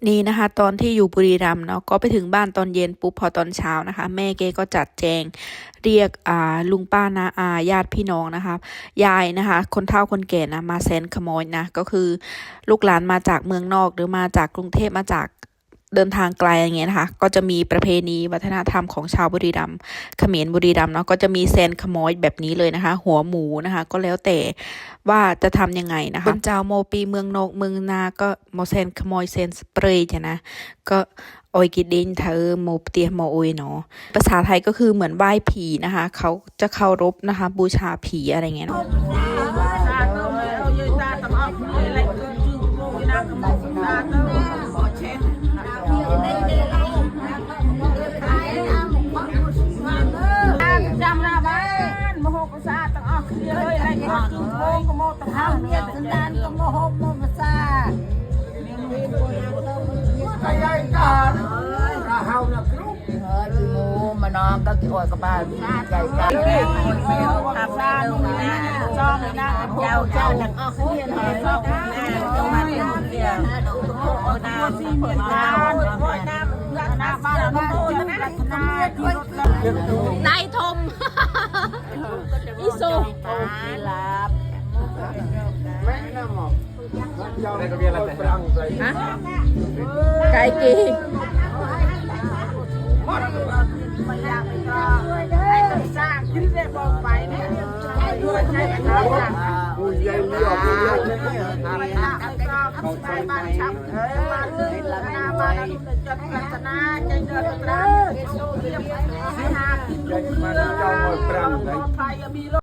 นี้นะคะตอนที่อยู่บุรีรัมย์เนาะก็ไปถึงบ้านตอนเย็นปุ๊บพอตอนเช้านะคะแม่เกก็จัดแจงเรียกลุงป้าน้าอาญาติพี่น้องนะคะยายนะคะคนเฒ่าคนแก่นะมาแซนขโมยนะก็คือลูกหลานมาจากเมืองนอกหรือมาจากกรุงเทพมาจากเดินทางไกลอย่างเงี้ยนะคะก็จะมีประเพณีวัฒนธรรมของชาวบุรีรัมย์เขมรบุรีรัมย์เนาะก็จะมีแซนขโมยแบบนี้เลยนะคะหัวหมูนะคะก็แล้วแต่ว่าจะทำยังไงนะคะคนเจ้าโมปีเมืองนอกเมืองนาก็โมแซนขโมยแซนสเปรย์นะก็โอยกิดดินเธอโมเตียโมโอยเนาะภาษาไทยก็คือเหมือนไหว้ผีนะคะเขาจะเคารพนะคะบูชาผีอะไรเงี้ยจำราบ้านมโหกษาตั้งออกเลยอะไรก็จุดโมงก็โมตั้งห้าเมียสันดานก็มโหกโมกษาใหญ่กันราเฮานะครูที่มูมานอนก็ที่อวยกับบ้านใหญ่กันอาบน้ำนู่นนี่จอมเลยนะเจ้าตั้งออกเรียนเลยจอมจังหวัดเรียนโอ้น้ำซีเมียนน้ำโอ้น้ำน้ำบ้านเราโอ้น้ำรัตนาที่รถนายทมอิสุโอเคลับแม่น้ำหมอกได้ก็เบียร์อะไรฮะไก่กีไม่อยากไปก็ไอ้ตัวสร้างที่ได้บอกไปเนี่ยด้วยใช้กันนะผู้ใหญ่ไม่ออกผู้ใหญ่ไม่ทำก็เข้าใจบ้านชับบ้านเลยหน้าบ้านนั้นจะพัฒนาใจเดินตามโซเทียมให้หากินเมืองปลอดภัยมี